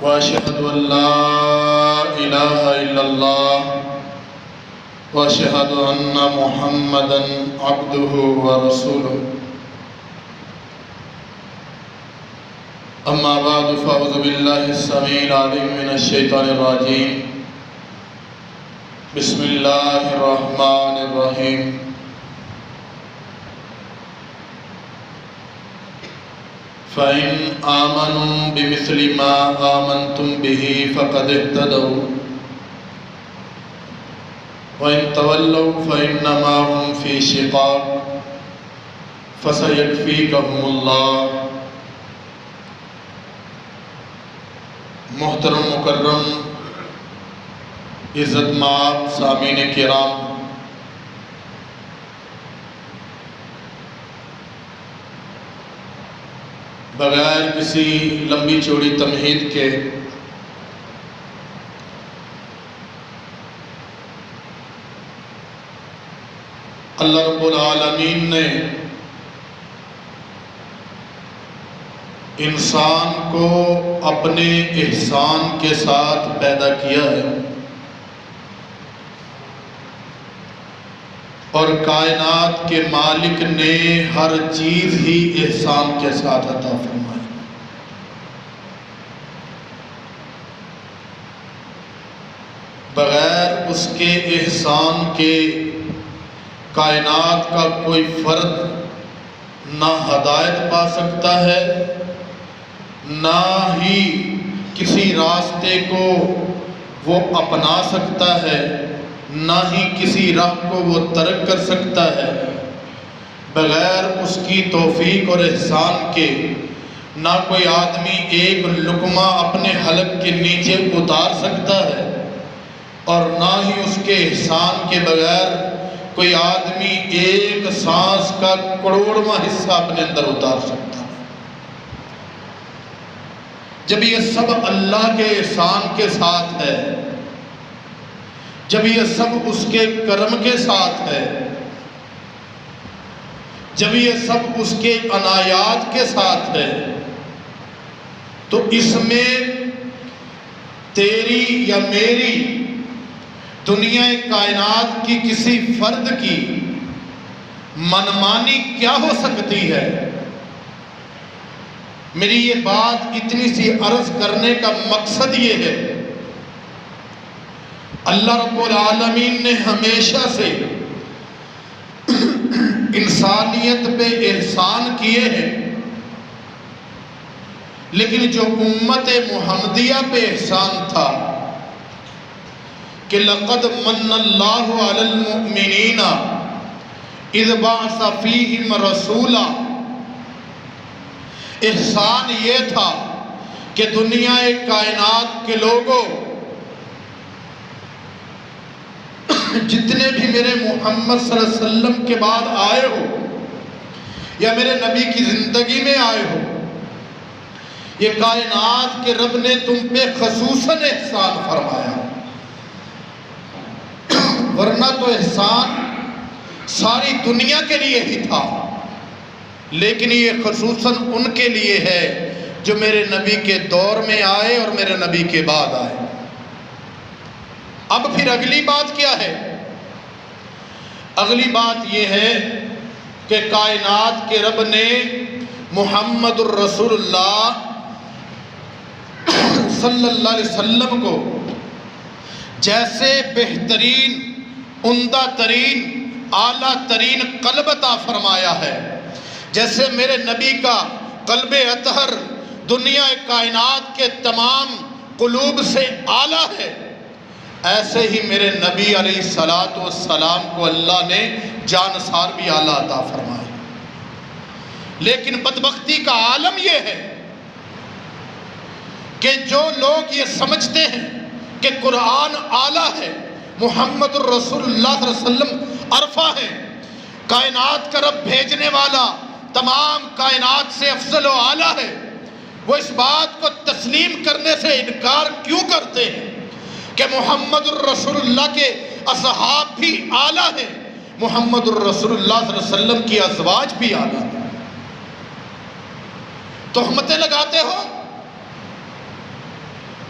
وأشهد أن لا إله إلا الله وأشهد أن محمدًا عبده ورسوله أما بعد فأعوذ بالله السميع العليم من الشيطان الرجيم بسم الله الرحمن الرحيم فإن آمنوا بمثل ما آمنتم به فقد اهتدوا وإن تولوا فإنما هم في شقاق فسيكفيكهم الله۔ محترم مکرم عزت مآب سامعین کرام، بغیر کسی لمبی چوڑی تمہید کے اللہ رب العالمین نے انسان کو اپنے احسان کے ساتھ پیدا کیا ہے اور کائنات کے مالک نے ہر چیز ہی احسان کے ساتھ عطا فرمائی۔ بغیر اس کے احسان کے کائنات کا کوئی فرد نہ ہدایت پا سکتا ہے، نہ ہی کسی راستے کو وہ اپنا سکتا ہے، نہ ہی کسی راہ کو وہ ترک کر سکتا ہے۔ بغیر اس کی توفیق اور احسان کے نہ کوئی آدمی ایک لقمہ اپنے حلق کے نیچے اتار سکتا ہے، اور نہ ہی اس کے احسان کے بغیر کوئی آدمی ایک سانس کا کروڑواں حصہ اپنے اندر اتار سکتا ہے۔ جب یہ سب اللہ کے احسان کے ساتھ ہے، جب یہ سب اس کے کرم کے ساتھ ہے، جب یہ سب اس کے عنایات کے ساتھ ہے، تو اس میں تیری یا میری دنیا کائنات کی کسی فرد کی منمانی کیا ہو سکتی ہے؟ میری یہ بات اتنی سی عرض کرنے کا مقصد یہ ہے، اللہ رب العالمین نے ہمیشہ سے انسانیت پہ احسان کیے ہیں، لیکن جو امت محمدیہ پہ احسان تھا کہ لَقَدْ مَنَّ اللَّهُ عَلَى الْمُؤْمِنِينَ اِذْ بَعَثَ فِيهِمْ رَسُولًا، احسان یہ تھا کہ دنیا کائنات کے لوگوں، جتنے بھی میرے محمد صلی اللہ علیہ وسلم کے بعد آئے ہو یا میرے نبی کی زندگی میں آئے ہو، یہ کائنات کے رب نے تم پہ خصوصاً احسان فرمایا، ورنہ تو احسان ساری دنیا کے لیے ہی تھا، لیکن یہ خصوصاً ان کے لیے ہے جو میرے نبی کے دور میں آئے اور میرے نبی کے بعد آئے۔ اب پھر اگلی بات کیا ہے؟ اگلی بات یہ ہے کہ کائنات کے رب نے محمد الرسول اللہ صلی اللہ علیہ وسلم کو جیسے بہترین، عمدہ ترین، اعلیٰ ترین قلب عطا فرمایا ہے، جیسے میرے نبی کا قلب اطہر دنیا کائنات کے تمام قلوب سے اعلیٰ ہے، ایسے ہی میرے نبی علیہ السلام کو اللہ نے جانسار بھی اعلیٰ عطا فرمایا۔ لیکن بدبختی کا عالم یہ ہے کہ جو لوگ یہ سمجھتے ہیں کہ قرآن اعلیٰ ہے، محمد الرسول اللہ صلی اللہ علیہ وسلم عرفہ ہے، کائنات کا رب بھیجنے والا تمام کائنات سے افضل و اعلیٰ ہے، وہ اس بات کو تسلیم کرنے سے انکار کیوں کرتے ہیں کہ محمد الرسول اللہ کے اصحاب بھی اعلیٰ ہیں، محمد الرسول اللہ صلی اللہ علیہ وسلم کی ازواج بھی اعلیٰ ہیں؟ تہمتیں لگاتے ہو،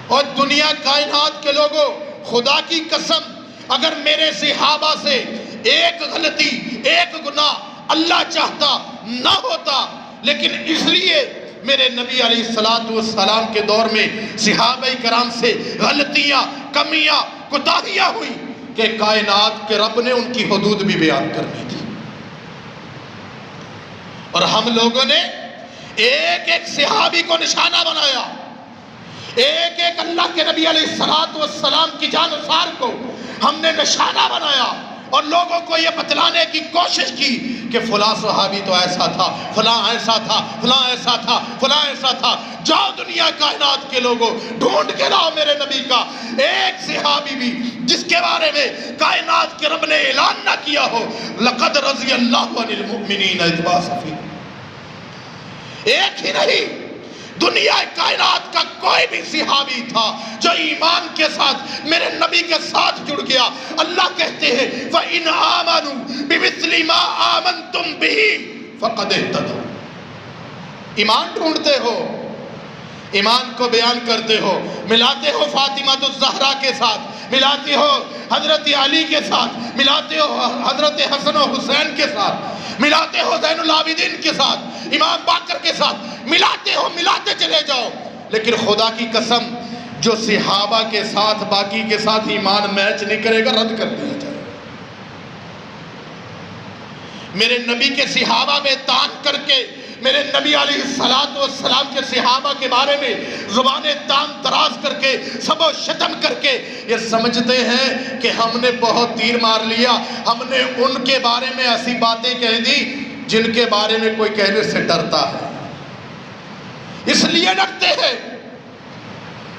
اور دنیا کائنات کے لوگوں، خدا کی قسم اگر میرے صحابہ سے ایک غلطی، ایک گناہ اللہ چاہتا نہ ہوتا، لیکن اس لیے میرے نبی علیہ السلام کے دور میں صحابہ کرام سے غلطیاں، کمیاں، کوتاہیاں ہوئی کہ کائنات کے رب نے ان کی حدود بھی بیان کرنی تھی۔ اور ہم لوگوں نے ایک ایک صحابی کو نشانہ بنایا، ایک ایک اللہ کے نبی علیہ السلام کی جانثار کو ہم نے نشانہ بنایا، اور لوگوں کو یہ بتلانے کی کوشش کی کہ فلاں صحابی تو ایسا تھا، فلاں ایسا تھا، فلاں ایسا تھا، فلاں ایسا تھا۔ جاؤ دنیا کائنات کے لوگوں، ڈھونڈ کے لاؤ میرے نبی کا ایک صحابی بھی جس کے بارے میں کائنات کے رب نے اعلان نہ کیا ہو لَقَدْ رَضِيَ اللَّهُ عَنِ الْمُؤْمِنِينَ إِذْ بَعَثَ فِيهِمْ۔ ایک ہی نہیں، دنیا کائنات کا کوئی بھی صحابی تھا جو ایمان کے ساتھ میرے نبی کے ساتھ جڑ گیا۔ اللہ کہتے ہیں وَإِنْ آمَنُوا بِمِثْلِ مَا آمَنْتُمْ بِهِ فَقَدْ اهْتَدَوْا۔ ایمان ڈھونڈتے ہو، ایمان کو بیان کرتے ہو، ملاتے ہو فاطمہ الزہرا کے ساتھ، ملاتے ہو حضرت علی کے ساتھ، ملاتے ہو حضرت حسن و حسین کے ساتھ، ملاتے ہو زین العابدین کے ساتھ، امام باقر کے ساتھ، ملاتے ہو، ملاتے چلے جاؤ، لیکن خدا کی قسم جو صحابہ کے ساتھ باقی کے ساتھ ایمان میچ نہیں کرے گا رد کر دیا جائے۔ میرے نبی کے صحابہ میں تان کر کے میرے نبی علیہ السلام کے صحابہ کے بارے میں زبانیں تان تراز کر کے سب و شتم کر کے یہ سمجھتے ہیں کہ ہم نے بہت تیر مار لیا، ہم نے ان کے بارے میں ایسی باتیں کہہ دی جن کے بارے میں کوئی کہنے سے ڈرتا ہے۔ اس لیے ڈرتے ہیں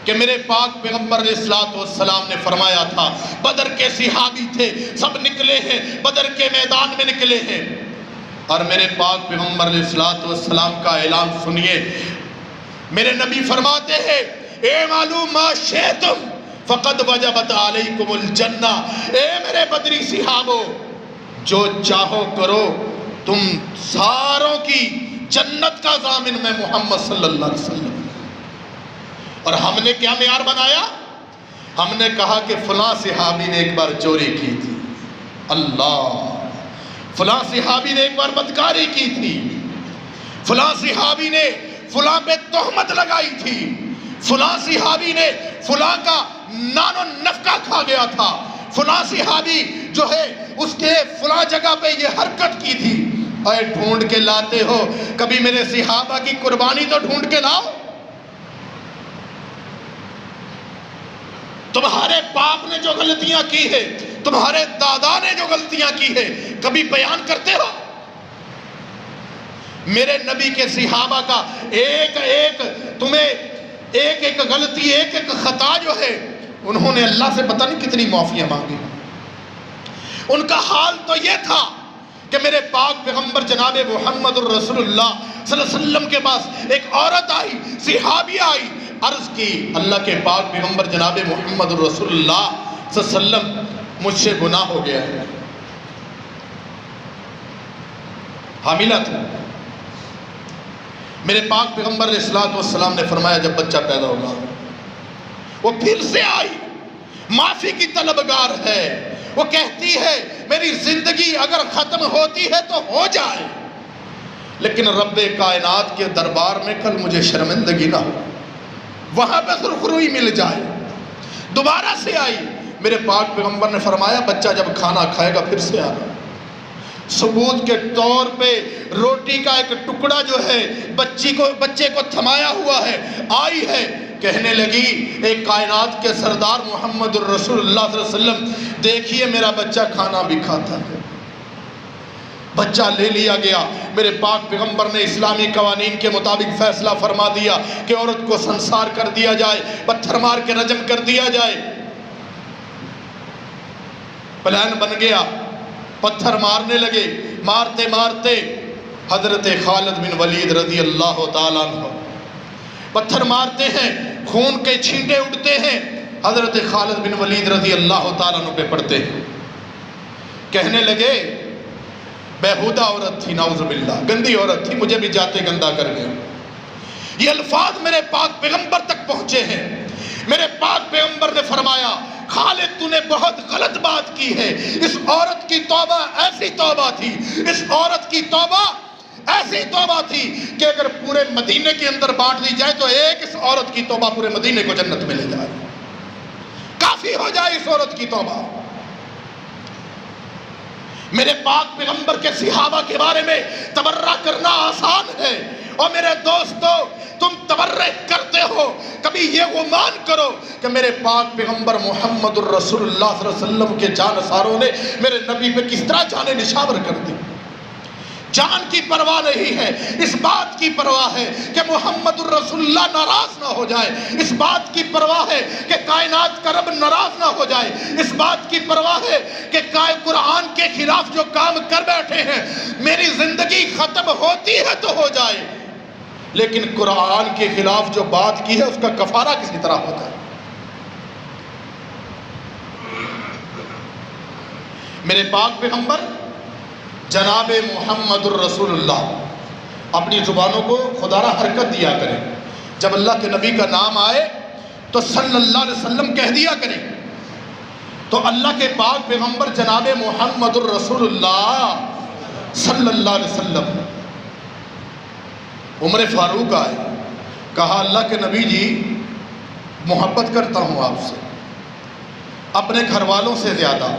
کہ میرے پاک پیغمبر علیہ السلام نے فرمایا تھا بدر کے صحابی تھے، سب نکلے ہیں، بدر کے میدان میں نکلے ہیں، اور میرے پاک پیغمبر علیہ السلام کا اعلان سنیے۔ میرے نبی فرماتے ہیں اے معلوم ما شئتم فقد وجبت علیکم الجنہ، اے میرے بدری صحابو جو چاہو کرو، تم ساروں کی جنت کا ضامن میں محمد صلی اللہ علیہ وسلم۔ اور ہم نے کیا معیار بنایا؟ ہم نے کہا کہ فلاں صحابی نے ایک بار چوری کی تھی، اللہ، فلاں صحابی نے ایک بار بدکاری کی تھی، فلاں صحابی نے فلاں پہ تہمت لگائی تھی، فلاں صحابی نے فلاں کا نان و نفقہ کھا گیا تھا، فلاں صحابی جو ہے اس کے فلاں جگہ پہ یہ حرکت کی تھی۔ اے ڈھونڈ کے لاتے ہو، کبھی میرے صحابہ کی قربانی تو ڈھونڈ کے لاؤ۔ تمہارے باپ نے جو غلطیاں کی ہے، تمہارے دادا نے جو غلطیاں کی ہے، کبھی بیان کرتے ہو؟ میرے نبی کے صحابہ کا ایک ایک تمہیں ایک ایک غلطی، ایک ایک خطا جو ہے، انہوں نے اللہ سے پتہ نہیں کتنی معافیاں مانگی۔ ان کا حال تو یہ تھا کہ میرے پاک پیغمبر جناب محمد الرسول اللہ صلی اللہ علیہ وسلم کے پاس ایک عورت آئی، صحابی آئی، عرض کی اللہ کے پاک پیغمبر جناب محمد الرسول اللہ صلی اللہ علیہ وسلم مجھ سے گناہ ہو گیا ہے۔ حاملہ تھی۔ میرے پاک پیغمبر علیہ السلام نے فرمایا جب بچہ پیدا ہوگا، وہ پھر سے آئی، معافی کی طلبگار ہے، وہ کہتی ہے میری زندگی اگر ختم ہوتی ہے تو ہو جائے، لیکن رب کائنات کے دربار میں کل مجھے شرمندگی نہ ہو، وہاں پہ سرخروئی مل جائے۔ دوبارہ سے آئی، میرے پاک پیغمبر نے فرمایا بچہ جب کھانا کھائے گا پھر سے آنا۔ ثبوت کے طور پہ روٹی کا ایک ٹکڑا جو ہے بچے کو تھمایا ہوا ہے، آئی ہے، کہنے لگی ایک کائنات کے سردار محمد الرسول اللہ صلی اللہ علیہ وسلم دیکھیے میرا بچہ کھانا بھی کھاتا ہے۔ بچہ لے لیا گیا، میرے پاک پیغمبر نے اسلامی قوانین کے مطابق فیصلہ فرما دیا کہ عورت کو سنسار کر دیا جائے، پتھر مار کے رجم کر دیا جائے۔ پلان بن گیا، پتھر مارنے لگے، مارتے مارتے حضرت خالد بن ولید رضی اللہ تعالیٰ عنہ پتھر مارتے ہیں، خون کے چھینٹے اڑتے ہیں، حضرت خالد بن ولید رضی اللہ تعالیٰ عنہ پہ پڑتے ہیں۔ کہنے لگے بیہودہ عورت تھی، نعوذ باللہ، گندی عورت تھی، مجھے بھی جاتے گندہ کر گیا۔ یہ الفاظ میرے پاک پیغمبر تک پہنچے ہیں، میرے پاک پیغمبر نے فرمایا خالد تو نے بہت غلط بات کی ہے، اس عورت کی توبہ ایسی توبہ تھی، اس عورت کی توبہ ایسی توبہ تھی کہ اگر پورے مدینے کے اندر بانٹ دی جائے تو ایک اس عورت کی توبہ پورے مدینے کو جنت میں لے جائے، کافی ہو جائے اس عورت کی توبہ۔ میرے پاک پیغمبر کے صحابہ کے بارے میں تبرہ کرنا آسان ہے، اور میرے دوستو تم تبرہ کرتے ہو، کبھی یہ گمان کرو کہ میرے پاک پیغمبر محمد الرسول اللہ صلی اللہ علیہ وسلم کے جانثاروں نے میرے نبی پہ کس طرح جانیں نشاور کر دی۔ جان کی پرواہ نہیں ہے، اس بات کی پرواہ ہے کہ محمد الرسول اللہ ناراض نہ ہو جائے، اس بات کی پرواہ ہے کہ کائنات کا رب ناراض نہ ہو جائے، اس بات کی پرواہ ہے کہ قرآن کے خلاف جو کام کر بیٹھے ہیں میری زندگی ختم ہوتی ہے تو ہو جائے، لیکن قرآن کے خلاف جو بات کی ہے اس کا کفارہ کسی طرح ہوتا ہے۔ میرے پاک پیغمبر جناب محمد الرسول اللہ اپنی زبانوں کو خدا را حرکت دیا کریں، جب اللہ کے نبی کا نام آئے تو صلی اللہ علیہ وسلم کہہ دیا کریں۔ تو اللہ کے پاک پیغمبر جناب محمد الرسول اللہ صلی اللہ علیہ وسلم عمر فاروق آئے، کہا اللہ کے نبی جی محبت کرتا ہوں آپ سے، اپنے گھر والوں سے زیادہ،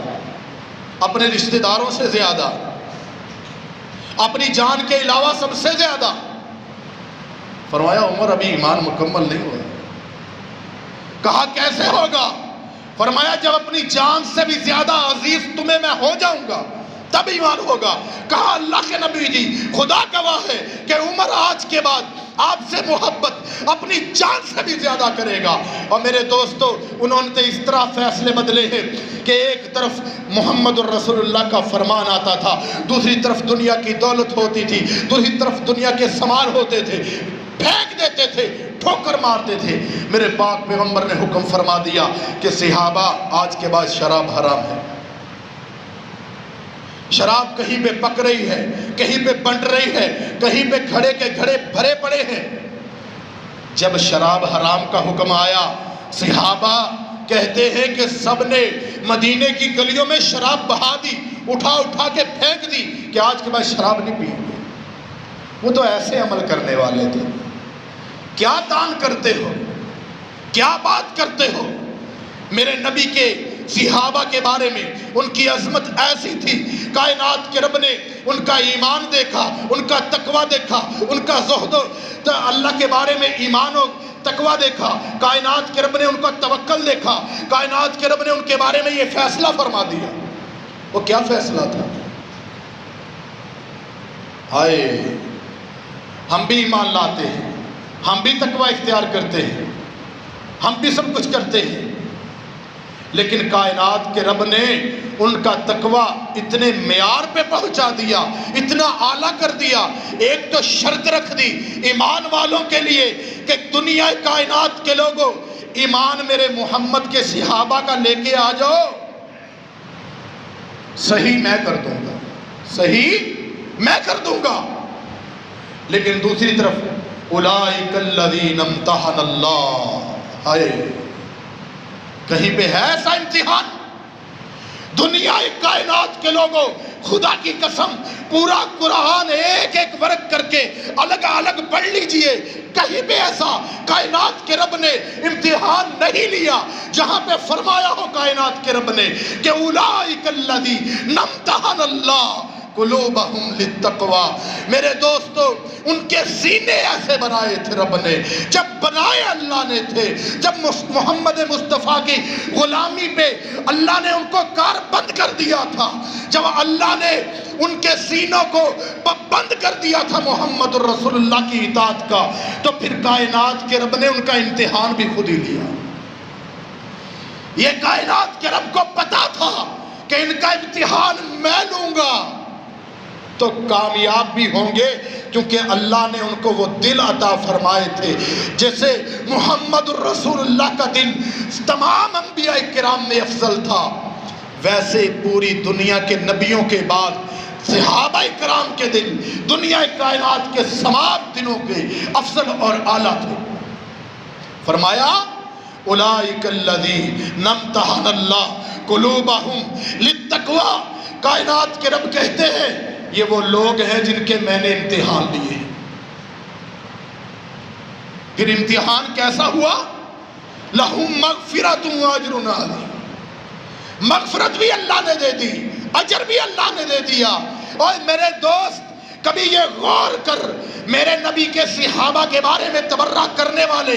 اپنے رشتہ داروں سے زیادہ، اپنی جان کے علاوہ سب سے زیادہ۔ فرمایا عمر ابھی ایمان مکمل نہیں ہوا۔ کہا کیسے ہوگا؟ فرمایا جب اپنی جان سے بھی زیادہ عزیز تمہیں میں ہو جاؤں گا تب ایمان ہوگا۔ کہا اللہ کے نبی جی خدا گواہ ہے کہ عمر آج کے بعد آپ سے محبت اپنی جان سے بھی زیادہ کرے گا۔ اور میرے دوستو انہوں نے اس طرح فیصلے بدلے ہیں کہ ایک طرف محمد الرسول اللہ کا فرمان آتا تھا، دوسری طرف دنیا کی دولت ہوتی تھی، دوسری طرف دنیا کے سامان ہوتے تھے، پھینک دیتے تھے، ٹھوکر مارتے تھے۔ میرے پاک پیغمبر نے حکم فرما دیا کہ صحابہ آج کے بعد شراب حرام ہے، شراب کہیں پہ پک رہی ہے، کہیں پہ بنٹ رہی ہے، کہیں پہ گھڑے کے گھڑے بھرے پڑے ہیں۔ جب شراب حرام کا حکم آیا صحابہ کہتے ہیں کہ سب نے مدینے کی گلیوں میں شراب بہا دی، اٹھا اٹھا کے پھینک دی کہ آج کے بعد شراب نہیں پئیں گے۔ وہ تو ایسے عمل کرنے والے تھے۔ کیا دان کرتے ہو، کیا بات کرتے ہو؟ میرے نبی کے صحابہ کے بارے میں ان کی عظمت ایسی تھی، کائنات کے رب نے ان کا ایمان دیکھا، ان کا تقوی دیکھا، ان کا زہد و اللہ کے بارے میں ایمان و تقوی دیکھا، کائنات کے رب نے ان کا توکل دیکھا، کائنات کے رب نے ان کے بارے میں یہ فیصلہ فرما دیا۔ وہ کیا فیصلہ تھا؟ ہائے ہم بھی ایمان لاتے ہیں، ہم بھی تقوی اختیار کرتے ہیں، ہم بھی سب کچھ کرتے ہیں، لیکن کائنات کے رب نے ان کا تقوی اتنے معیار پہ پہنچا دیا، اتنا اعلیٰ کر دیا۔ ایک تو شرط رکھ دی ایمان والوں کے لیے کہ دنیا کائنات کے لوگوں ایمان میرے محمد کے صحابہ کا لے کے آ جاؤ، صحیح میں کر دوں گا، صحیح میں کر دوں گا۔ لیکن دوسری طرف اولئک الذین امتحن اللہ، ہائے کہیں پہ ہے ایسا امتحان؟ دنیا کائنات کے لوگوں خدا کی قسم پورا قرآن ایک ایک ورق کر کے الگ الگ پڑھ لیجئے، کہیں پہ ایسا کائنات کے رب نے امتحان نہیں لیا جہاں پہ فرمایا ہو کائنات کے رب نے کہ اولئک الذین امتحن اللہ قلوبہم للتقوی۔ میرے دوستو ان کے سینے ایسے بنائے تھے رب نے، جب بنائے اللہ نے تھے، جب محمد مصطفیٰ کی غلامی پہ اللہ نے ان کو کار بند کر دیا تھا، جب اللہ نے ان کے سینوں کو بند کر دیا تھا محمد الرسول اللہ کی اطاعت کا، تو پھر کائنات کے رب نے ان کا امتحان بھی خود ہی لیا۔ یہ کائنات کے رب کو پتا تھا کہ ان کا امتحان میں لوں گا تو کامیاب بھی ہوں گے، کیونکہ اللہ نے ان کو وہ دل عطا فرمائے تھے جیسے محمد الرسول اللہ کا دل تمام انبیاء کرام میں افضل تھا، ویسے پوری دنیا کے نبیوں کے بعد صحابہ کرام کے دل دنیا کائنات کے تمام دلوں کے افضل اور اعلیٰ تھے۔ فرمایا اولئک الذین امتحن اللہ قلوبہم للتقوی، کائنات کے رب کہتے ہیں یہ وہ لوگ ہیں جن کے میں نے امتحان لیے۔ پھر امتحان کیسا ہوا؟ لہم مغفرۃ واجر عظیم، مغفرت بھی اللہ نے دے دی، اجر بھی اللہ نے دے دیا۔ اور میرے دوست کبھی یہ غور کر، میرے نبی کے صحابہ کے بارے میں تبرہ کرنے والے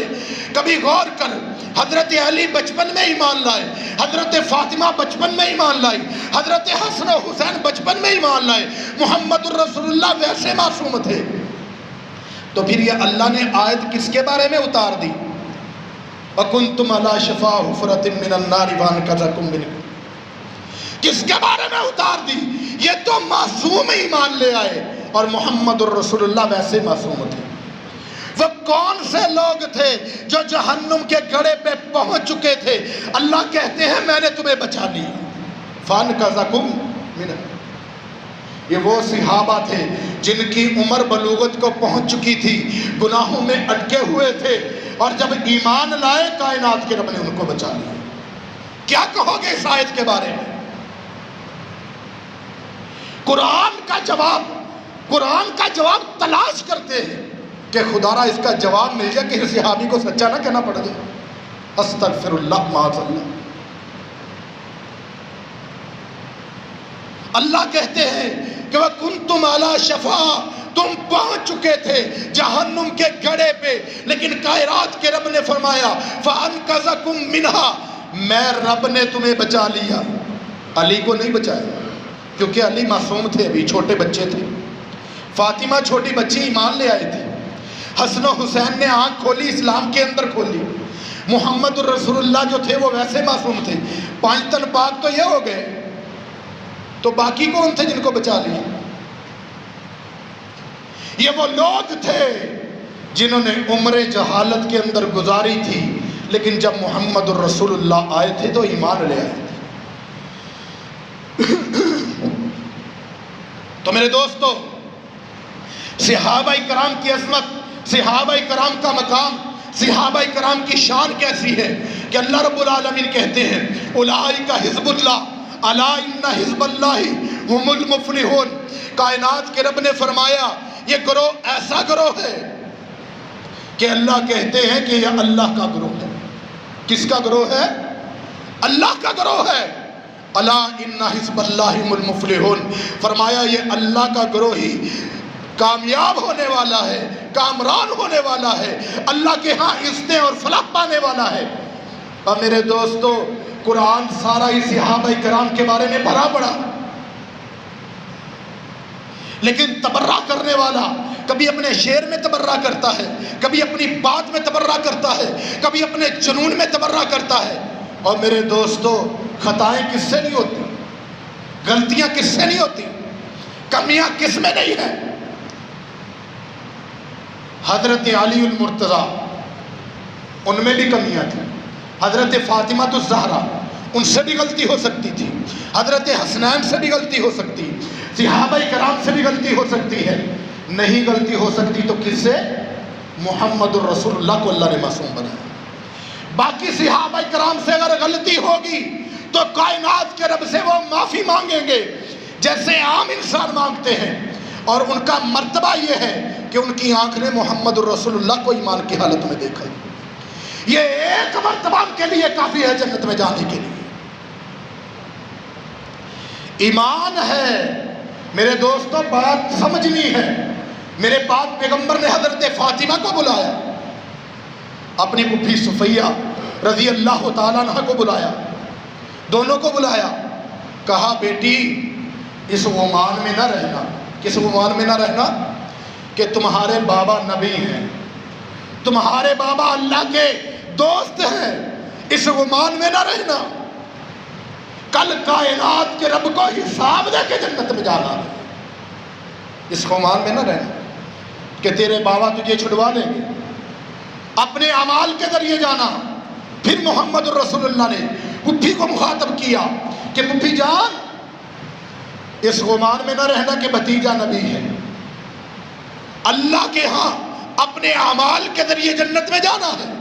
کبھی غور کر، حضرت علی بچپن میں ایمان لائے، حضرت فاطمہ بچپن میں ایمان لائی، حضرت حسن و حسین بچپن میں ایمان لائے، محمد الرسول اللہ ویسے معصوم تھے۔ تو پھر یہ اللہ نے آیت کس کے بارے میں اتار دی؟ وَكُنْتُمْ عَلَى شَفَا حُفْرَةٍ مِّنَ النَّارِ وَأَنْقَذَكُم مِّنْهَا، کس کے بارے میں اتار دی؟ یہ تو معصوم ایمان لے آئے، اور محمد الرسول اللہ ویسے معصوم تھے۔ وہ کون سے لوگ تھے جو جہنم کے گڑھے پہ پہنچ چکے تھے؟ اللہ کہتے ہیں میں نے تمہیں بچا لیا۔ فَأَنْقَذَكُم مِّنْهَا، یہ وہ صحابہ تھے جن کی عمر بلوغت کو پہنچ چکی تھی، گناہوں میں اٹکے ہوئے تھے، اور جب ایمان لائے کائنات کے رب نے ان کو بچا لیا۔ کیا کہو گے اس آیت کے بارے میں؟ قرآن کا جواب تلاش کرتے ہیں کہ خدا را اس کا جواب مل جائے کہ صحابی کو سچا نہ کہنا پڑ جائے۔ استغفر اللہ معاذ اللہ۔ اللہ کہتے ہیں کہ وَكُنْتُمْ عَلَى شَفَا، تم پہنچ چکے تھے جہنم کے گڑھے پہ، لیکن کائنات کے رب نے فرمایا فَأَنْقَذَكُم مِّنْهَا، میں رب نے تمہیں بچا لیا۔ علی کو نہیں بچایا کیونکہ علی معصوم تھے، ابھی چھوٹے بچے تھے۔ فاطمہ چھوٹی بچی ایمان لے آئی تھی۔ حسن و حسین نے آنکھ کھولی، اسلام کے اندر کھولی۔ محمد الرسول اللہ جو تھے وہ ویسے معصوم تھے۔ 5 تن پاک تو یہ ہو گئے، تو باقی کون تھے جن کو بچا لیا؟ یہ وہ لوگ تھے جنہوں نے عمر جہالت کے اندر گزاری تھی، لیکن جب محمد الرسول اللہ آئے تھے تو ایمان لے آئے تھے۔ تو میرے دوستو، صحابہ کرام کی عظمت، صحابہ کرام کا مقام، صحابہ کرام کی شان کیسی ہے کہ اللہ رب العالمین کہتے ہیں اولئک حزب اللہ الا ان حزب اللہ هم المفلحون۔ کائنات کے رب نے فرمایا یہ گروہ ایسا گروہ ہے کہ اللہ کہتے ہیں کہ یہ اللہ کا گروہ ہے۔ کس کا گروہ ہے؟ اللہ کا گروہ ہے۔ الا ان حزب اللہ هم المفلحون، فرمایا یہ اللہ کا گروہ ہی کامیاب ہونے والا ہے، کامران ہونے والا ہے، اللہ کے ہاں عزتیں اور فلاح پانے والا ہے۔ اور میرے دوستو، قرآن سارا ہی صحابہ کرام کے بارے میں بھرا پڑا، لیکن تبرہ کرنے والا کبھی اپنے شعر میں تبرہ کرتا ہے، کبھی اپنی بات میں تبرہ کرتا ہے، کبھی اپنے جنون میں تبرہ کرتا ہے۔ اور میرے دوستو، خطائیں کس سے نہیں ہوتی؟ غلطیاں کس سے نہیں ہوتی؟ کمیاں کس میں نہیں ہیں؟ حضرت علی المرتضیٰ، ان میں بھی کمیاں تھیں۔ حضرت فاطمہ الزہرا، ان سے بھی غلطی ہو سکتی تھی۔ حضرت حسنین سے بھی غلطی ہو سکتی، صحابہ کرام سے بھی غلطی ہو سکتی ہے۔ نہیں غلطی ہو سکتی تو کس سے؟ محمد الرسول اللہ کو اللہ نے معصوم بنایا۔ باقی صحابہ کرام سے اگر غلطی ہوگی تو کائنات کے رب سے وہ معافی مانگیں گے جیسے عام انسان مانگتے ہیں، اور ان کا مرتبہ یہ ہے کہ ان کی آنکھ نے محمد الرسول اللہ کو ایمان کی حالت میں دیکھا۔ یہ ایک مرتبہ کے لیے کافی ہے جنت میں جانے کے لیے۔ ایمان ہے میرے دوستوں، بات سمجھنی ہے۔ میرے پاک پیغمبر نے حضرت فاطمہ کو بلایا، اپنی پھوپھی صفیہ رضی اللہ تعالیٰ عنہ کو بلایا، دونوں کو بلایا، کہا بیٹی اس گمان میں نہ رہنا۔ کس گمان میں نہ رہنا؟ کہ تمہارے بابا نبی ہیں، تمہارے بابا اللہ کے دوست ہیں، اس گمان میں نہ رہنا۔ کل کائنات کے رب کو حساب دے کے جنت میں جانا ہے، اس گمان میں نہ رہنا کہ تیرے بابا تجھے چھڑوا لیں گے۔ اپنے اعمال کے ذریعے جانا۔ پھر محمد الرسول اللہ نے پھوپھی کو مخاطب کیا کہ پھوپھی جان، اس گمان میں نہ رہنا کہ بھتیجا نبی ہے، اللہ کے ہاں اپنے اعمال کے ذریعے جنت میں جانا ہے۔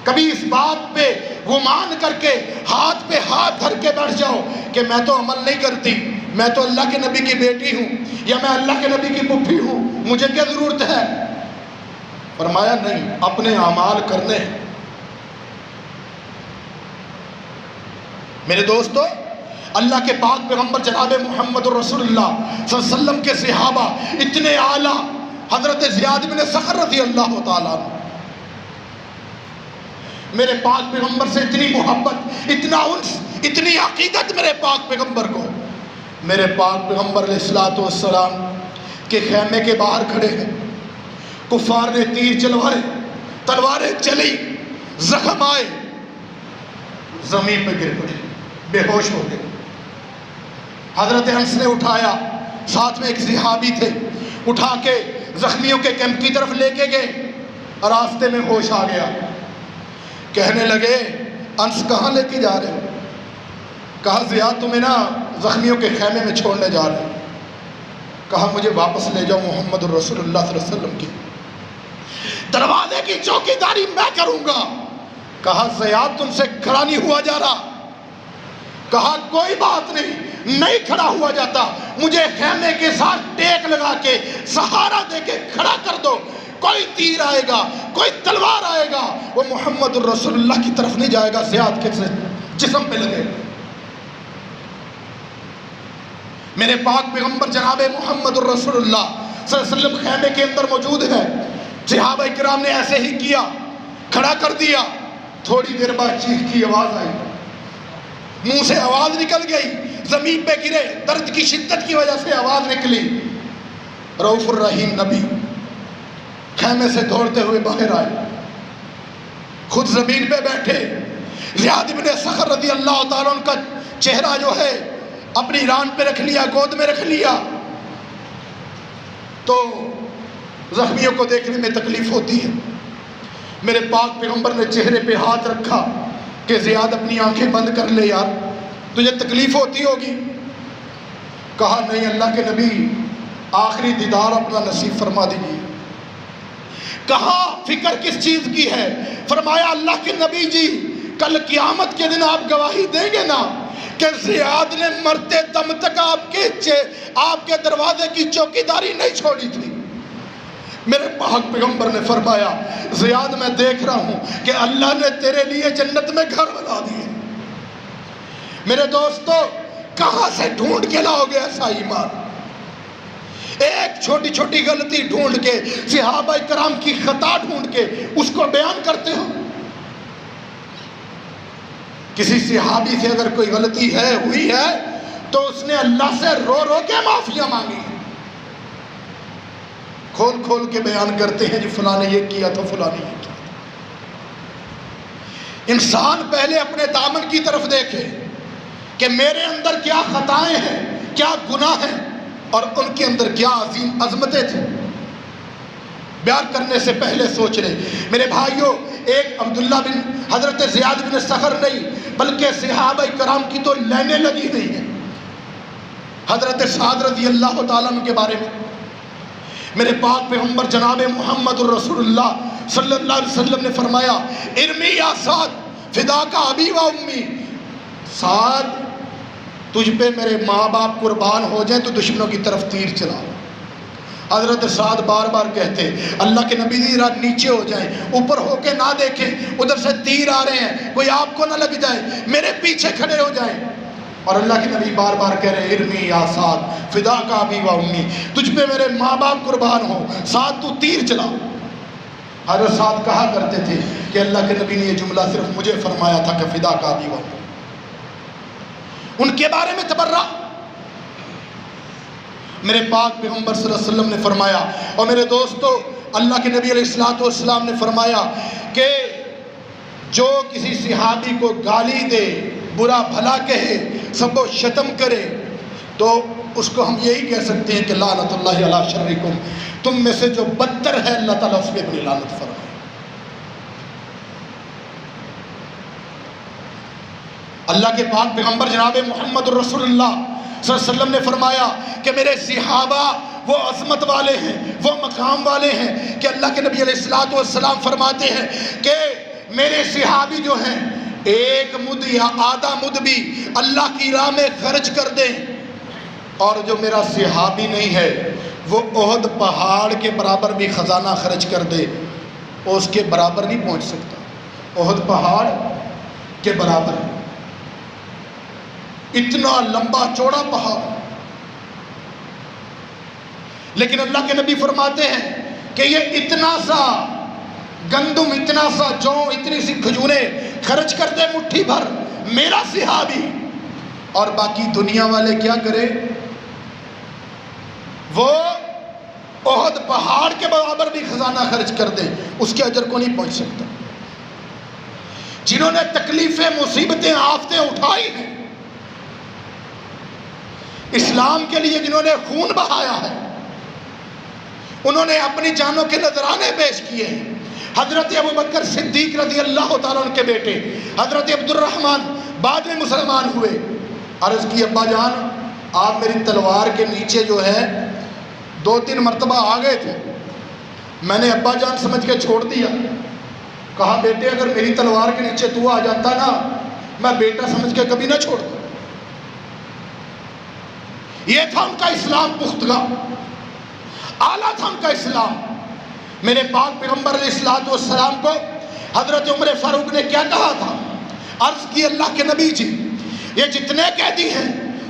کبھی اس بات پہ گمان کر کے ہاتھ پہ ہاتھ دھر کے بیٹھ جاؤ کہ میں تو عمل نہیں کرتی، میں تو اللہ کے نبی کی بیٹی ہوں یا میں اللہ کے نبی کی پھوپھی ہوں، مجھے کیا ضرورت ہے؟ فرمایا نہیں، اپنے اعمال کرنے ہیں۔ میرے دوستو، اللہ کے پاک پیغمبر جناب محمد رسول اللہ صلی اللہ علیہ وسلم کے صحابہ اتنے اعلیٰ، حضرت زیاد بن سخر رضی اللہ تعالیٰ عنہ، میرے پاک پیغمبر سے اتنی محبت، اتنا انس، اتنی عقیدت میرے پاک پیغمبر کو، میرے پاک پیغمبر علیہ السلام کے خیمے کے باہر کھڑے ہیں، کفار نے تیر چلوائے، تلواریں چلی، زخم آئے، زمین پہ گر پڑے، بے ہوش ہو گئے۔ حضرت انس نے اٹھایا، ساتھ میں ایک صحابی تھے، اٹھا کے زخمیوں کے کیمپ کی طرف لے کے گئے، راستے میں ہوش آ گیا۔ کہنے لگے انس کہاں لے کے جا رہے ہو؟ کہا زیاد تمہیں نا زخمیوں کے خیمے میں چھوڑنے جا رہے ہیں۔ کہا مجھے واپس لے جاؤ محمد رسول اللہ صلی اللہ علیہ وسلم کی دروازے کی چوکیداری میں کروں گا۔ کہا زیاد تم سے کھڑا نہیں ہوا جا رہا۔ کہا کوئی بات نہیں کھڑا ہوا جاتا، مجھے خیمے کے ساتھ ٹیک لگا کے سہارا دے کے کھڑا کر دو، کوئی تیر آئے گا، کوئی تلوار آئے گا، وہ محمد الرسول اللہ کی طرف نہیں جائے گا، زیاد کے جسم پہ لگے۔ میرے پاک پیغمبر جناب محمد الرسول اللہ صلی اللہ علیہ وسلم خیمے کے اندر موجود ہے، صحابہ کرام نے ایسے ہی کیا، کھڑا کر دیا۔ تھوڑی دیر بعد چیخ کی آواز آئی، منہ سے آواز نکل گئی، زمین پہ گرے، درد کی شدت کی وجہ سے آواز نکلی۔ رؤوف الرحیم نبی خیمے سے دوڑتے ہوئے باہر آئے، خود زمین پہ بیٹھے۔ زیاد بن سخر رضی اللہ تعالیٰ عنہ کا چہرہ جو ہے اپنی ران پہ رکھ لیا، گود میں رکھ لیا، تو زخمیوں کو دیکھنے میں تکلیف ہوتی ہے۔ میرے پاک پیغمبر نے چہرے پہ ہاتھ رکھا کہ زیاد اپنی آنکھیں بند کر لے یار، تجھے تکلیف ہوتی ہوگی۔ کہا نہیں اللہ کے نبی، آخری دیدار اپنا نصیب فرما دیجیے۔ کہا فکر کس چیز کی ہے؟ فرمایا اللہ کے نبی جی، کل قیامت کے دن آپ گواہی دیں گے نا کہ زیاد نے مرتے دم تک آپ کے دروازے کی چوکیداری نہیں چھوڑی تھی۔ میرے پاک پیغمبر نے فرمایا زیاد میں دیکھ رہا ہوں کہ اللہ نے تیرے لیے جنت میں گھر بنا دیے۔ میرے دوستو، کہاں سے ڈھونڈ کے لاؤ گے ایسا ایمان؟ ایک چھوٹی چھوٹی غلطی ڈھونڈ کے، صحابہ کرام کی خطا ڈھونڈ کے اس کو بیان کرتے ہو۔ کسی صحابی سے اگر کوئی غلطی ہوئی ہے تو اس نے اللہ سے رو رو کے معافیاں مانگی، کھول کھول کے بیان کرتے ہیں جی فلاں نے یہ کیا تھا، فلاں نے یہ کیا تھا۔ انسان پہلے اپنے دامن کی طرف دیکھے کہ میرے اندر کیا خطائیں ہیں، کیا گناہ ہیں، اور ان کے اندر کیا عظیم عظمتیں تھیں۔ بیان کرنے سے پہلے سوچ رہے میرے بھائیوں، ایک عبداللہ بن حضرت زیاد بن سخر نہیں بلکہ صحابہ کرام کی تو لائنیں لگی ہوئی ہیں۔ حضرت سعد رضی اللہ تعالیٰ عنہ کے بارے میں میرے پاک پیغمبر جناب محمد الرسول اللہ صلی اللہ علیہ وسلم نے فرمایا ارمی یا سعد فداک ابی و امی، سعد تجھ پہ میرے ماں باپ قربان ہو جائیں تو دشمنوں کی طرف تیر چلا۔ حضرت سعد بار بار کہتے اللہ کے نبی ذرا نیچے ہو جائیں، اوپر ہو کے نہ دیکھیں، ادھر سے تیر آ رہے ہیں، کوئی آپ کو نہ لگ جائے، میرے پیچھے کھڑے ہو جائیں۔ اور اللہ کے نبی بار بار کہہ رہے ارمی یا سعد فداک ابی و امی، تجھ پہ میرے ماں باپ قربان ہو، سعد تو تیر چلا۔ حضرت سعد کہا کرتے تھے کہ اللہ کے نبی نے یہ جملہ صرف مجھے فرمایا تھا کہ فداک ابی و امی، ان کے بارے میں تبرہ میرے پاک پیغمبر صلی اللہ علیہ وسلم نے فرمایا۔ اور میرے دوستو، اللہ کے نبی علیہ السلام نے فرمایا کہ جو کسی صحابی کو گالی دے، برا بھلا کہے، سب و شتم کرے، تو اس کو ہم یہی کہہ سکتے ہیں کہ لعنت اللہ علی شرکم، تم میں سے جو بدتر ہے اللہ تعالیٰ اس پہ اپنی لعنت فرمائے۔ اللہ کے پاک پیغمبر جناب محمد الرسول اللہ صلی اللہ علیہ وسلم نے فرمایا کہ میرے صحابہ وہ عظمت والے ہیں، وہ مقام والے ہیں کہ اللہ کے نبی علیہ السلام فرماتے ہیں کہ میرے صحابی جو ہیں ایک مد یا آدھا مد بھی اللہ کی راہ میں خرچ کر دیں، اور جو میرا صحابی نہیں ہے وہ احد پہاڑ کے برابر بھی خزانہ خرچ کر دے، وہ اس کے برابر نہیں پہنچ سکتا۔ احد پہاڑ کے برابر، اتنا لمبا چوڑا پہاڑ، لیکن اللہ کے نبی فرماتے ہیں کہ یہ اتنا سا گندم، اتنا سا جو، اتنی سی کھجوریں خرچ کر دے مٹھی بھر میرا صحابی، اور باقی دنیا والے کیا کرے؟ وہ احد پہاڑ کے برابر بھی خزانہ خرچ کر دے، اس کے اجر کو نہیں پہنچ سکتا۔ جنہوں نے تکلیفیں، مصیبتیں، آفتیں اٹھائی ہیں، اسلام کے لیے جنہوں نے خون بہایا ہے، انہوں نے اپنی جانوں کے نذرانے پیش کیے ہیں۔ حضرت ابوبکر صدیق رضی اللہ تعالیٰ عنہ کے بیٹے حضرت عبد الرحمن بعد میں مسلمان ہوئے، عرض کی ابا جان آپ میری تلوار کے نیچے جو ہے 2-3 مرتبہ آ گئے تھے، میں نے ابا جان سمجھ کے چھوڑ دیا۔ کہا بیٹے اگر میری تلوار کے نیچے تو آ جاتا نا، میں بیٹا سمجھ کے کبھی نہ چھوڑتا۔ یہ تھا ان کا اسلام پختگا، اعلیٰ تھا ان کا اسلام۔ میرے پاک پیغمبر علیہ الصلوۃ والسلام کو حضرت عمر فاروق نے کیا کہا تھا؟ عرض کی اللہ کے نبی جی، یہ جتنے قیدی ہیں،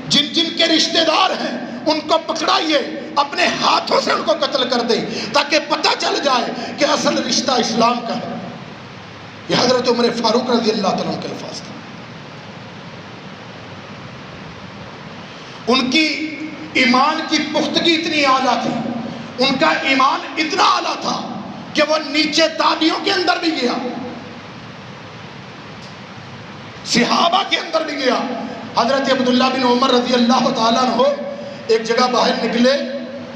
جن جن کے رشتہ دار ہیں، ان کو پکڑائیے، اپنے ہاتھوں سے ان کو قتل کر دیں، تاکہ پتہ چل جائے کہ اصل رشتہ اسلام کا ہے۔ یہ حضرت عمر فاروق رضی اللہ تعالیٰ عنہ کے الفاظ تھے۔ ان کی ایمان کی پختگی اتنی اعلیٰ تھی، ان کا ایمان اتنا اعلیٰ تھا کہ وہ نیچے تابعیوں کے اندر بھی گیا، صحابہ کے اندر بھی گیا۔ حضرت عبداللہ بن عمر رضی اللہ تعالیٰ عنہ ایک جگہ باہر نکلے،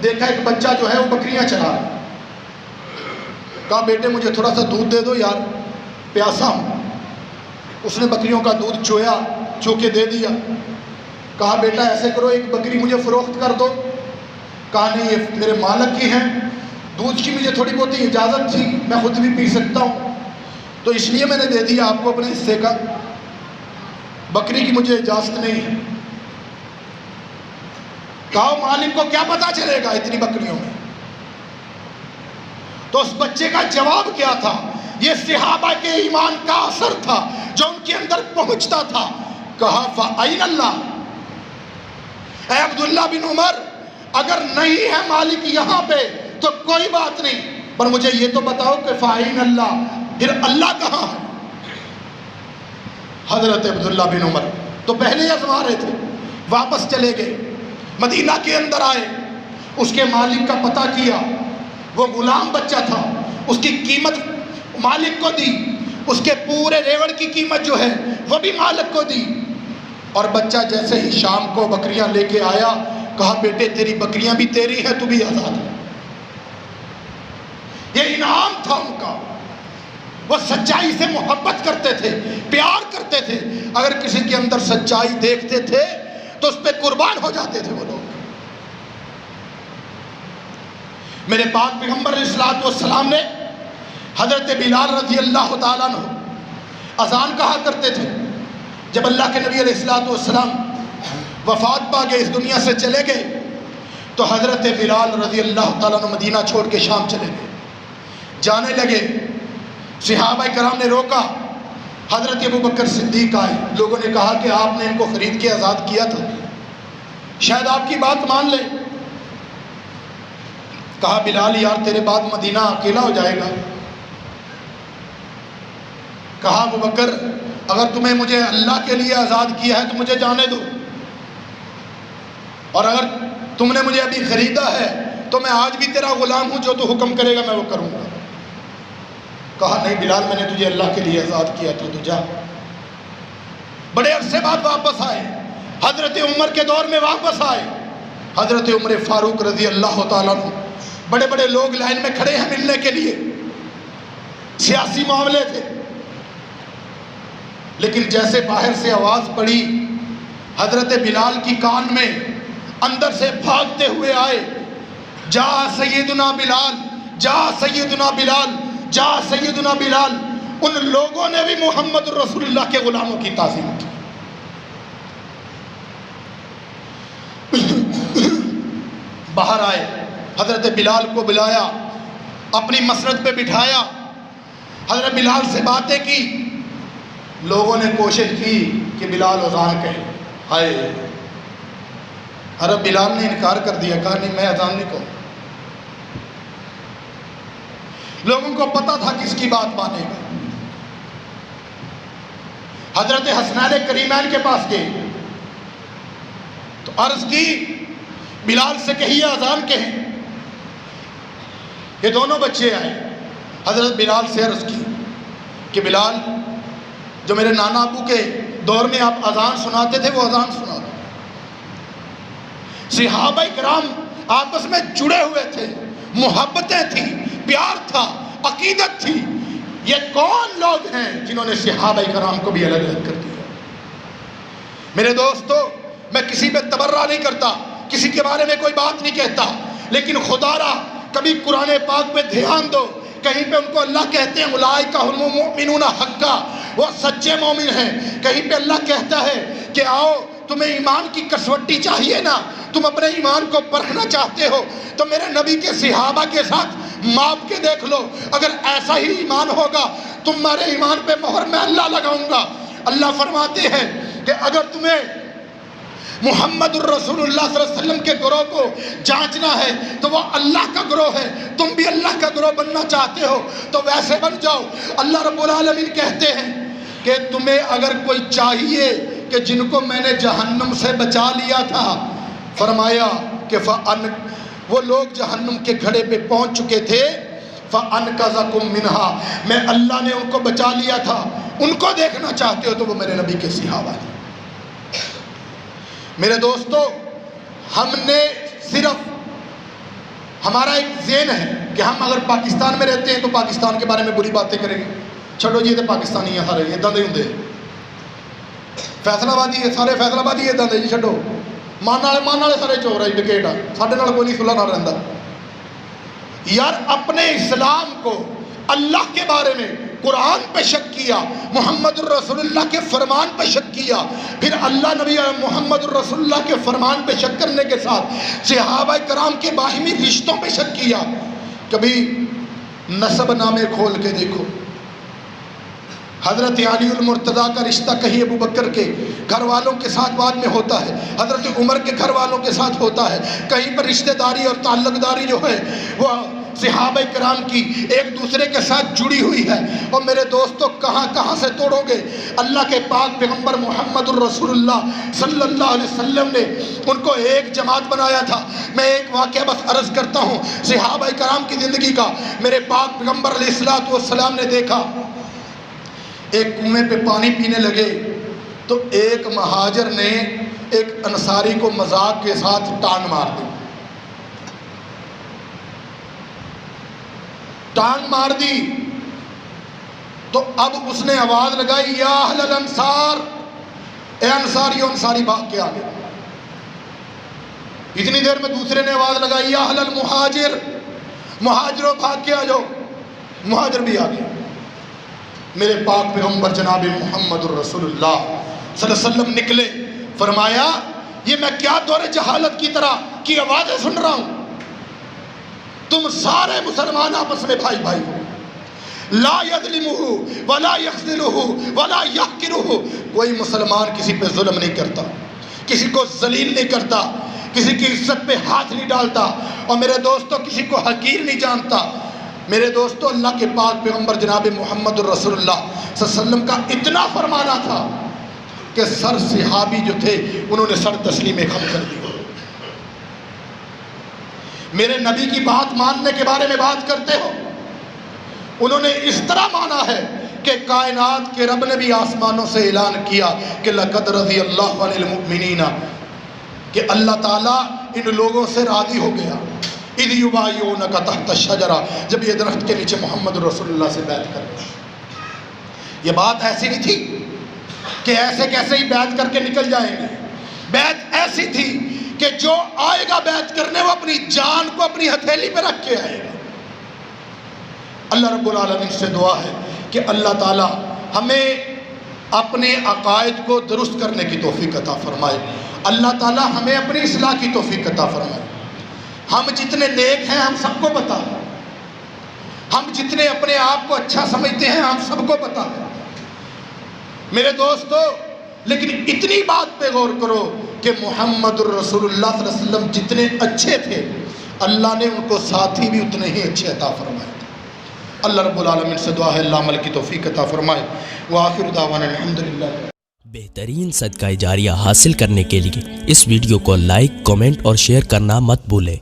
دیکھا ایک بچہ جو ہے وہ بکریاں چرا رہا ہے۔ کہا بیٹے مجھے تھوڑا سا دودھ دے دو یار، پیاسا ہوں۔ اس نے بکریوں کا دودھ چویا، چو کے دے دیا۔ کہا بیٹا ایسے کرو ایک بکری مجھے فروخت کر دو۔ کہا نہیں یہ میرے مالک کی ہیں، دودھ کی مجھے تھوڑی بہت اجازت تھی، میں خود بھی پی سکتا ہوں، تو اس لیے میں نے دے دیا آپ کو اپنے حصے کا، بکری کی مجھے اجازت نہیں ہے۔ کہا مالک کو کیا پتا چلے گا اتنی بکریوں میں؟ تو اس بچے کا جواب کیا تھا؟ یہ صحابہ کے ایمان کا اثر تھا جو ان کے اندر پہنچتا تھا۔ کہا فَأَيْنَ اللَّهُ، اے عبداللہ بن عمر اگر نہیں ہے مالک یہاں پہ تو کوئی بات نہیں، پر مجھے یہ تو بتاؤ کہ فَأَيْنَ اللَّهُ، پھر اللہ کہاں ہے؟ حضرت عبداللہ بن عمر تو پہلے ہی آزما رہے تھے، واپس چلے گئے، مدینہ کے اندر آئے، اس کے مالک کا پتہ کیا، وہ غلام بچہ تھا، اس کی قیمت مالک کو دی، اس کے پورے ریوڑ کی قیمت جو ہے وہ بھی مالک کو دی، اور بچہ جیسے ہی شام کو بکریاں لے کے آیا، کہا بیٹے تیری بکریاں بھی تیری ہیں، تو بھی آزاد ہے۔ یہ انعام تھا ان کا۔ وہ سچائی سے محبت کرتے تھے، پیار کرتے تھے، اگر کسی کے اندر سچائی دیکھتے تھے تو اس پہ قربان ہو جاتے تھے وہ لوگ۔ میرے پاک پیغمبر علیہ الصلوۃ والسلام نے حضرت بلال رضی اللہ تعالیٰ عنہ اذان کہا کرتے تھے۔ جب اللہ کے نبی علیہ الصلوۃ والسلام وفات پا گئے، اس دنیا سے چلے گئے، تو حضرت بلال رضی اللہ تعالیٰ عنہ مدینہ چھوڑ کے شام چلے گئے، جانے لگے۔ صحابہ کرام نے روکا، حضرت ابوبکر صدیق آئے، لوگوں نے کہا کہ آپ نے ان کو خرید کے آزاد کیا تھا، شاید آپ کی بات مان لے۔ کہا بلال یار تیرے بعد مدینہ اکیلا ہو جائے گا۔ کہا ابوبکر اگر تمہیں مجھے اللہ کے لیے آزاد کیا ہے تو مجھے جانے دو، اور اگر تم نے مجھے ابھی خریدا ہے تو میں آج بھی تیرا غلام ہوں، جو تو حکم کرے گا میں وہ کروں گا۔ کہا نہیں بلال میں نے تجھے اللہ کے لیے آزاد کیا تھا، تو جا۔ بڑے عرصے بعد واپس آئے، حضرت عمر کے دور میں واپس آئے، حضرت عمر فاروق رضی اللہ تعالیٰ عنہ، بڑے بڑے لوگ لائن میں کھڑے ہیں ملنے کے لیے، سیاسی معاملے تھے، لیکن جیسے باہر سے آواز پڑی حضرت بلال کی کان میں، اندر سے بھاگتے ہوئے آئے، جا سیدنا بلال، جا سیدنا بلال، جا سیدنا بلال۔ ان لوگوں نے بھی محمد رسول اللہ کے غلاموں کی تعظیم کی۔ باہر آئے، حضرت بلال کو بلایا، اپنی مسند پہ بٹھایا، حضرت بلال سے باتیں کی۔ لوگوں نے کوشش کی کہ بلال اذان کہے، ہائے، حضرت بلال نے انکار کر دیا، کہا نہیں میں اذان نہیں کہوں۔ لوگوں کو پتا تھا کس کی بات مانے گا۔ حضرت حسنین کریمین کے پاس گئے تو عرض کی بلال سے کہیے اذان کہیں۔ یہ دونوں بچے آئے، حضرت بلال سے عرض کی کہ بلال، جو میرے نانا ابو کے دور میں آپ اذان سناتے تھے وہ اذان سنا دو۔ صحابہ کرام آپس میں جڑے ہوئے تھے، محبتیں تھیں، پیار تھا، عقیدت تھی۔ یہ کون لوگ ہیں جنہوں نے صحابہ کرام کو بھی الگ الگ کر دیا؟ میرے دوستو، میں کسی پہ تبرہ نہیں کرتا، کسی کے بارے میں کوئی بات نہیں کہتا، لیکن خدا را کبھی قرآن پاک پہ دھیان دو، کہیں پہ ان کو اللہ کہتے ہیں اولئک هم المؤمنون حقا، وہ سچے مومن ہیں۔ کہیں پہ اللہ کہتا ہے کہ آؤ تمہیں ایمان کی کسوٹی چاہیے نا، تم اپنے ایمان کو پرکھنا چاہتے ہو تو میرے نبی کے صحابہ کے ساتھ ماپ کے دیکھ لو، اگر ایسا ہی ایمان ہوگا تمہارے ایمان پہ مہر میں اللہ لگاؤں گا۔ اللہ فرماتے ہیں کہ اگر تمہیں محمد الرسول اللہ صلی اللہ علیہ وسلم کے گروہ کو جانچنا ہے تو وہ اللہ کا گروہ ہے، تم بھی اللہ کا گروہ بننا چاہتے ہو تو ویسے بن جاؤ۔ اللہ رب العالمین کہتے ہیں کہ تمہیں اگر کوئی چاہیے کہ جن کو میں نے جہنم سے بچا لیا تھا، فرمایا کہ وہ لوگ جہنم کے گھڑے پہ پہنچ چکے تھے، فَأَنْقَذَكُم مِّنْهَا، میں اللہ نے ان کو بچا لیا تھا، ان کو دیکھنا چاہتے ہو تو وہ میرے نبی کے صحابہ ہیں۔ میرے دوستو، ہم نے صرف ہمارا ایک ذہن ہے کہ ہم اگر پاکستان میں رہتے ہیں تو پاکستان کے بارے میں بری باتیں کریں گے، چھڑو جی یہ پاکستانی ہیں سارے، ادھا دے ہوں، فیصلہ آبادی ہے سارے، فیصلہ آبادی ادھا دے جی، چھڑو مان والے سارے چور ہے، ڈکیٹ آ، ساڈے نال کوئی نہیں صلح نہ رہندا۔ یار اپنے اسلام کو، اللہ کے بارے میں قرآن پہ شک کیا، محمد الرسول اللہ کے فرمان پہ شک کیا، پھر اللہ نبی محمد الرسول اللہ کے فرمان پہ شک کرنے کے ساتھ صحابہ کرام کے باہمی رشتوں پہ شک کیا۔ کبھی نسب نامے کھول کے دیکھو، حضرت علی المرتضیٰ کا رشتہ کہیں ابو بکر کے گھر والوں کے ساتھ بعد میں ہوتا ہے، حضرت عمر کے گھر والوں کے ساتھ ہوتا ہے، کہیں پر رشتہ داری اور تعلق داری جو ہے وہ صحابہ کرام کی ایک دوسرے کے ساتھ جڑی ہوئی ہے۔ اور میرے دوستو، کہاں کہاں سے توڑو گے؟ اللہ کے پاک پیغمبر محمد الرسول اللہ صلی اللہ علیہ وسلم نے ان کو ایک جماعت بنایا تھا۔ میں ایک واقعہ بس عرض کرتا ہوں صحابہ کرام کی زندگی کا۔ میرے پاک پیغمبر علیہ السلام نے دیکھا ایک کنویں پہ پانی پینے لگے تو ایک مہاجر نے ایک انصاری کو مذاق کے ساتھ ٹانگ مار دی، ٹانگ مار دی تو اب اس نے آواز لگائی، یا اہل الانصار، اے انصاریو، انصاری بھاگ کے آگے۔ اتنی دیر میں دوسرے نے آواز لگائی، یا اہل المہاجر، مہاجروں بھاگ کے آ جاؤ، مہاجر بھی آگے۔ میرے پاک پیغمبر جناب محمد الرسول اللہ صلی اللہ علیہ وسلم نکلے، فرمایا یہ میں کیا دور جہالت کی طرح کی آوازیں سن رہا ہوں؟ تم سارے مسلمان آپس میں بھائی بھائی ہو، لا یظلمہ ولا یخذلہ ولا یحقرہ، کوئی مسلمان کسی پہ ظلم نہیں کرتا، کسی کو ذلیل نہیں کرتا، کسی کی عزت پہ ہاتھ نہیں ڈالتا، اور میرے دوستو کسی کو حقیر نہیں جانتا۔ میرے دوستو، اللہ کے پاک پیغمبر جناب محمد الرسول اللہ صلی اللہ علیہ وسلم کا اتنا فرمانا تھا کہ سر صحابی جو تھے انہوں نے سر تسلیم خم کر دیا۔ میرے نبی کی بات ماننے کے بارے میں بات کرتے ہو، انہوں نے اس طرح مانا ہے کہ کائنات کے رب نے بھی آسمانوں سے اعلان کیا کہ لقد رضی اللہ عن المؤمنین، کہ اللہ تعالیٰ ان لوگوں سے راضی ہو گیا، اذ یبایعونک تحت الشجرہ، جب یہ درخت کے نیچے محمد رسول اللہ سے بیعت کر رہے۔ یہ بات ایسی نہیں تھی کہ ایسے کیسے ہی بیعت کر کے نکل جائیں گے، بیعت ایسی تھی کہ جو آئے گا بیعت کرنے وہ اپنی جان کو اپنی ہتھیلی پہ رکھ کے آئے گا۔ اللہ رب العالمین سے دعا ہے کہ اللہ تعالی ہمیں اپنے عقائد کو درست کرنے کی توفیق عطا فرمائے، اللہ تعالی ہمیں اپنی اصلاح کی توفیق عطا فرمائے۔ ہم جتنے نیک ہیں ہم سب کو پتہ ہے، ہم جتنے اپنے آپ کو اچھا سمجھتے ہیں ہم سب کو پتہ ہے میرے دوستو، لیکن اتنی بات پہ غور کرو کہ محمد الرسول اللہ صلی اللہ علیہ وسلم جتنے اچھے تھے اللہ نے ان کو ساتھی بھی اتنے ہی اچھے عطا فرمائے تھے۔ اللہ رب العالمین سے دعا ہے اللہ عمل کی توفیق عطا فرمائے۔ وآخر دعوانا الحمدللہ۔ بہترین صدقہ جاریہ حاصل کرنے کے لیے اس ویڈیو کو لائک، کمنٹ اور شیئر کرنا مت بھولیں۔